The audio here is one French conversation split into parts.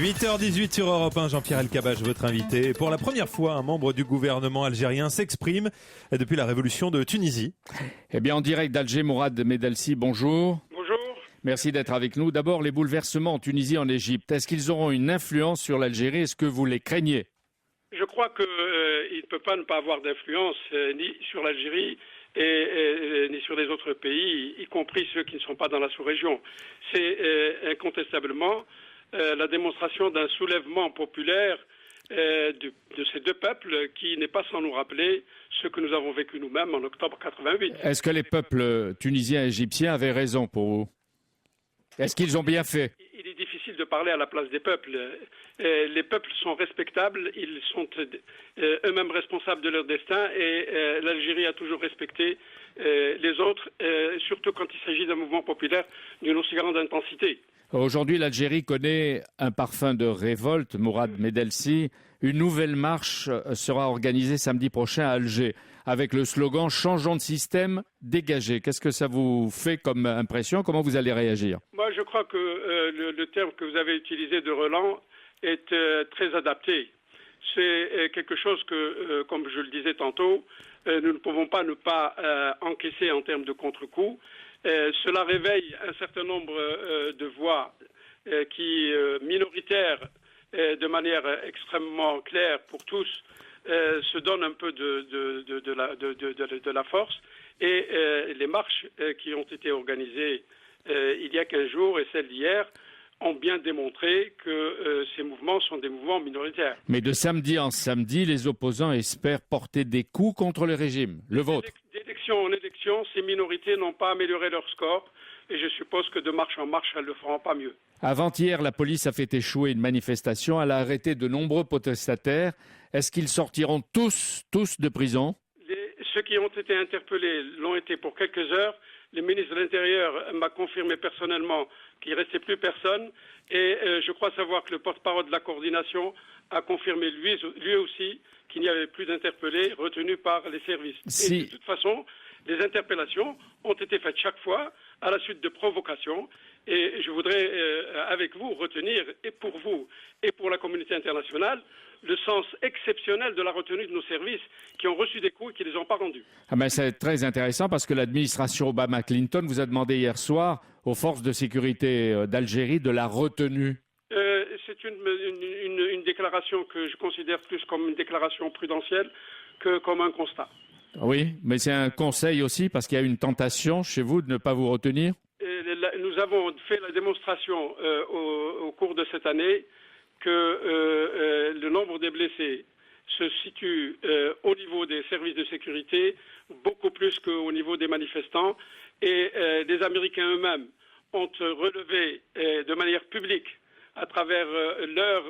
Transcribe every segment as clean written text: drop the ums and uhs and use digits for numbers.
8h18 sur Europe 1, Jean-Pierre Elkabbach, votre invité. Pour la première fois, un membre du gouvernement algérien s'exprime depuis la révolution de Tunisie. Eh bien, en direct d'Alger, Mourad Medelsi, bonjour. Bonjour. Merci d'être avec nous. D'abord, les bouleversements en Tunisie et en Égypte, est-ce qu'ils auront une influence sur l'Algérie? Est-ce que vous les craignez? Je crois qu'il ne peut pas ne pas avoir d'influence ni sur l'Algérie ni sur les autres pays, y compris ceux qui ne sont pas dans la sous-région. C'est incontestablement la démonstration d'un soulèvement populaire de ces deux peuples qui n'est pas sans nous rappeler ce que nous avons vécu nous-mêmes en octobre 88. Est-ce que les peuples tunisiens et égyptiens avaient raison pour vous? Est-ce qu'ils ont bien fait? Il est difficile de parler à la place des peuples. Les peuples sont respectables, ils sont eux-mêmes responsables de leur destin et l'Algérie a toujours respecté les autres, surtout quand il s'agit d'un mouvement populaire d'une aussi grande intensité. Aujourd'hui, l'Algérie connaît un parfum de révolte, Mourad Medelsi. Une nouvelle marche sera organisée samedi prochain à Alger avec le slogan « Changeons de système, dégagez ». Qu'est-ce que ça vous fait comme impression? Comment vous allez réagir? Moi, je crois que le terme que vous avez utilisé de Roland est très adapté. C'est quelque chose que, comme je le disais tantôt, nous ne pouvons pas ne pas encaisser en termes de contre-coup. Cela réveille un certain nombre de voix qui, minoritaires, de manière extrêmement claire pour tous, se donnent un peu de la force. Et les marches qui ont été organisées il y a 15 jours et celles d'hier ont bien démontré que ces mouvements sont des mouvements minoritaires. Mais de samedi en samedi, les opposants espèrent porter des coups contre le régime, le vôtre. D'élection en élection, ces minorités n'ont pas amélioré leur score et je suppose que de marche en marche, elles ne le feront pas mieux. Avant-hier, la police a fait échouer une manifestation. Elle a arrêté de nombreux protestataires. Est-ce qu'ils sortiront tous de prison? Ceux qui ont été interpellés l'ont été pour quelques heures. Le ministre de l'Intérieur m'a confirmé personnellement qu'il ne restait plus personne. Et je crois savoir que le porte-parole de la coordination a confirmé lui aussi qu'il n'y avait plus d'interpellés retenus par les services. Et de toute façon, les interpellations ont été faites chaque fois à la suite de provocations. Et je voudrais, avec vous, retenir, et pour vous, et pour la communauté internationale, le sens exceptionnel de la retenue de nos services qui ont reçu des coups et qui ne les ont pas rendus. C'est très intéressant parce que l'administration Obama-Clinton vous a demandé hier soir aux forces de sécurité d'Algérie de la retenue. C'est une déclaration que je considère plus comme une déclaration prudentielle que comme un constat. Oui, mais c'est un conseil aussi parce qu'il y a une tentation chez vous de ne pas vous retenir? Nous avons fait la démonstration au cours de cette année que le nombre des blessés se situe au niveau des services de sécurité beaucoup plus qu'au niveau des manifestants et les Américains eux-mêmes ont relevé de manière publique à travers leur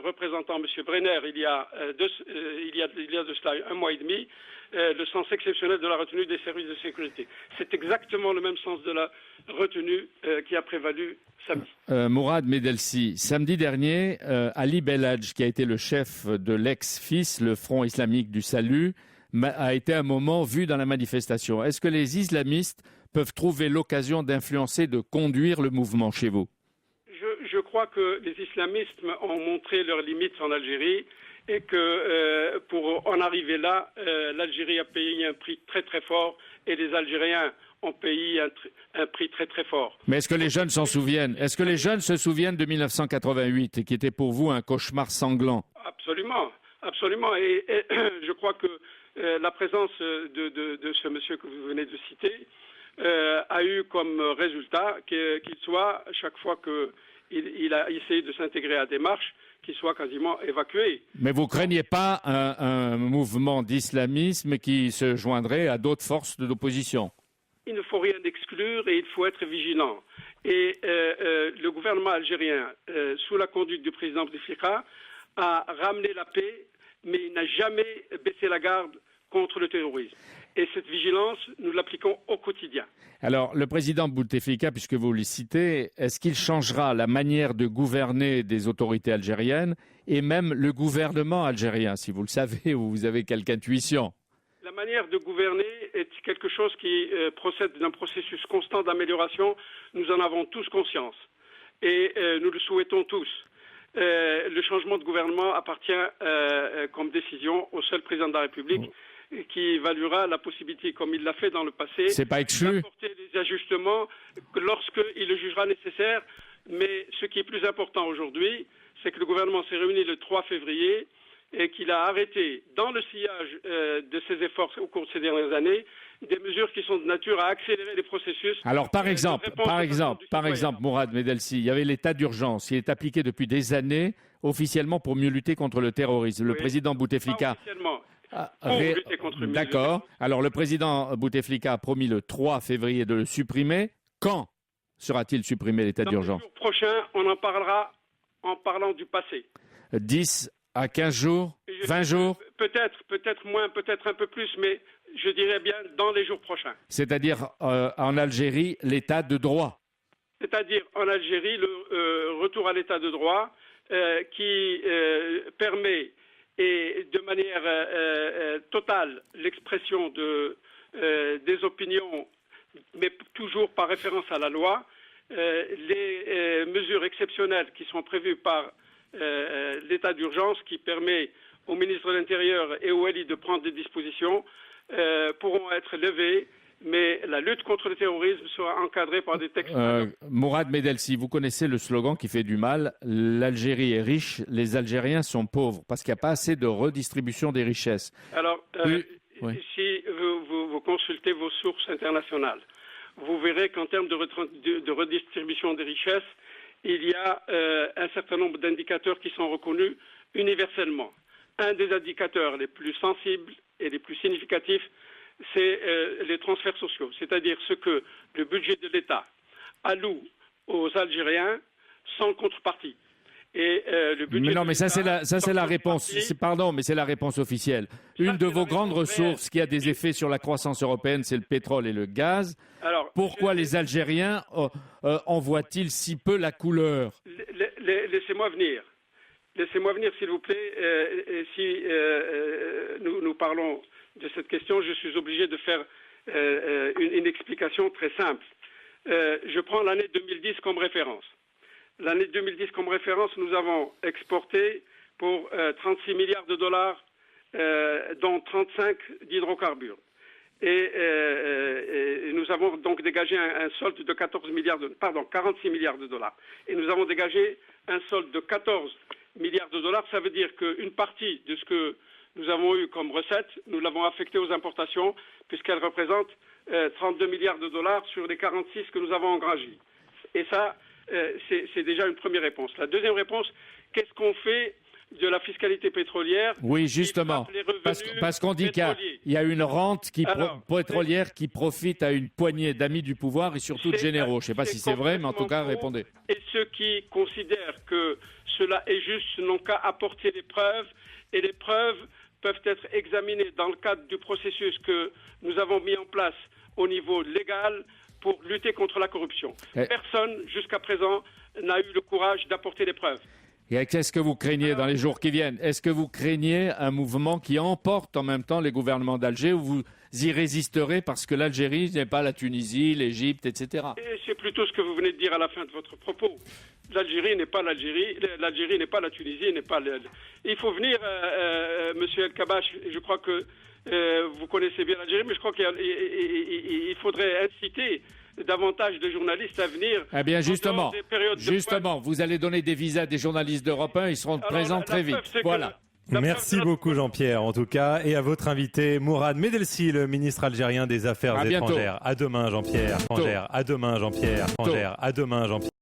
représentant, M. Brenner, il y a de cela un mois et demi, le sens exceptionnel de la retenue des services de sécurité. C'est exactement le même sens de la retenue qui a prévalu samedi. Mourad Medelsi, samedi dernier, Ali Belhadj, qui a été le chef de l'ex-FIS, le Front islamique du salut, a été un moment vu dans la manifestation. Est-ce que les islamistes peuvent trouver l'occasion d'influencer, de conduire le mouvement chez vous? Je crois que les islamistes ont montré leurs limites en Algérie et que pour en arriver là, l'Algérie a payé un prix très très fort et les Algériens ont payé un prix très très fort. Mais est-ce que les jeunes s'en souviennent? Est-ce que les jeunes se souviennent de 1988 et qui était pour vous un cauchemar sanglant? Absolument, absolument. Et je crois que la présence de ce monsieur que vous venez de citer a eu comme résultat qu'il soit, chaque fois qu'il a essayé de s'intégrer à des marches, qu'il soit quasiment évacué. Mais vous craignez pas un mouvement d'islamisme qui se joindrait à d'autres forces de l'opposition? Il ne faut rien exclure et il faut être vigilant. Et le gouvernement algérien, sous la conduite du président Bouteflika, a ramené la paix, mais il n'a jamais baissé la garde contre le terrorisme. Et cette vigilance, nous l'appliquons au quotidien. Alors, le président Bouteflika, puisque vous le citez, est-ce qu'il changera la manière de gouverner des autorités algériennes et même le gouvernement algérien, si vous le savez ou vous avez quelque intuition? La manière de gouverner est quelque chose qui procède d'un processus constant d'amélioration. Nous en avons tous conscience et nous le souhaitons tous. le changement de gouvernement appartient comme décision au seul président de la République qui évaluera la possibilité, comme il l'a fait dans le passé, C'est pas exclu. d'apporter des ajustements lorsqu'il le jugera nécessaire. Mais ce qui est plus important aujourd'hui, c'est que le gouvernement s'est réuni le 3 février et qu'il a arrêté, dans le sillage de ses efforts au cours de ces dernières années, des mesures qui sont de nature à accélérer les processus. Alors, par exemple, Mourad Medelsi, il y avait l'état d'urgence. Il est appliqué depuis des années, officiellement pour mieux lutter contre le terrorisme. Le président Bouteflika... lutter contre le D'accord. Alors, le président Bouteflika a promis le 3 février de le supprimer. Quand sera-t-il supprimé l'état d'urgence? Le jour prochain, on en parlera en parlant du passé. 10 à 15 jours 20 jours Peut-être moins, peut-être un peu plus, mais je dirais bien dans les jours prochains. C'est-à-dire en Algérie, l'état de droit. C'est-à-dire en Algérie, le retour à l'état de droit qui permet et de manière totale l'expression des opinions, mais toujours par référence à la loi, les mesures exceptionnelles qui sont prévues par l'état d'urgence qui permet au ministre de l'Intérieur et au Wali de prendre des dispositions pourront être levées, mais la lutte contre le terrorisme sera encadrée par des textes. Mourad Medelsi, vous connaissez le slogan qui fait du mal, l'Algérie est riche, les Algériens sont pauvres, parce qu'il n'y a pas assez de redistribution des richesses. Alors, si vous consultez vos sources internationales, vous verrez qu'en termes de redistribution des richesses, il y a un certain nombre d'indicateurs qui sont reconnus universellement. Un des indicateurs les plus sensibles et les plus significatifs, c'est les transferts sociaux, c'est-à-dire ce que le budget de l'État alloue aux Algériens sans contrepartie. Et le budget mais non, mais ça c'est la réponse. Pardon, mais c'est la réponse officielle. Une de vos grandes ressources qui a des effets sur la croissance européenne, c'est le pétrole et le gaz. Alors, pourquoi les Algériens en voient-ils si peu la couleur? Laissez-moi venir. Laissez-moi venir, s'il vous plaît. Si nous parlons de cette question, je suis obligé de faire une explication très simple. Je prends l'année 2010 comme référence. L'année 2010 comme référence, nous avons exporté pour 36 milliards de dollars, dont 35 d'hydrocarbures. Et nous avons donc dégagé un solde de 46 milliards de dollars. Et nous avons dégagé un solde de 14 milliards de dollars. Ça veut dire qu'une partie de ce que nous avons eu comme recette, nous l'avons affectée aux importations, puisqu'elle représente 32 milliards de dollars sur les 46 que nous avons engrangés. Et ça, c'est déjà une première réponse. La deuxième réponse, qu'est-ce qu'on fait de la fiscalité pétrolière? Oui, justement, parce qu'on dit qu'il y a une rente pétrolière qui profite à une poignée d'amis du pouvoir et surtout de généraux. Je ne sais pas si c'est vrai, mais en tout cas, répondez. Et ceux qui considèrent que cela est juste n'ont qu'à apporter des preuves, et les preuves peuvent être examinées dans le cadre du processus que nous avons mis en place au niveau légal pour lutter contre la corruption. Personne, jusqu'à présent, n'a eu le courage d'apporter des preuves. Et qu'est-ce que vous craignez dans les jours qui viennent? Est-ce que vous craignez un mouvement qui emporte en même temps les gouvernements d'Alger, ou vous y résisterez parce que l'Algérie n'est pas la Tunisie, l'Égypte, etc. Et c'est plutôt ce que vous venez de dire à la fin de votre propos. L'Algérie n'est pas l'Algérie, l'Algérie n'est pas la Tunisie, n'est pas... Il faut venir, Monsieur El Kabbach, je crois que vous connaissez bien l'Algérie, mais je crois qu'il faudrait inciter davantage de journalistes à venir. Eh bien, justement, vous allez donner des visas à des journalistes d'Europe 1, ils seront présents très vite. Voilà. Merci beaucoup Jean-Pierre, en tout cas, et à votre invité Mourad Medelsi, le ministre algérien des Affaires étrangères. À demain Jean-Pierre. À demain Jean-Pierre. À demain Jean-Pierre.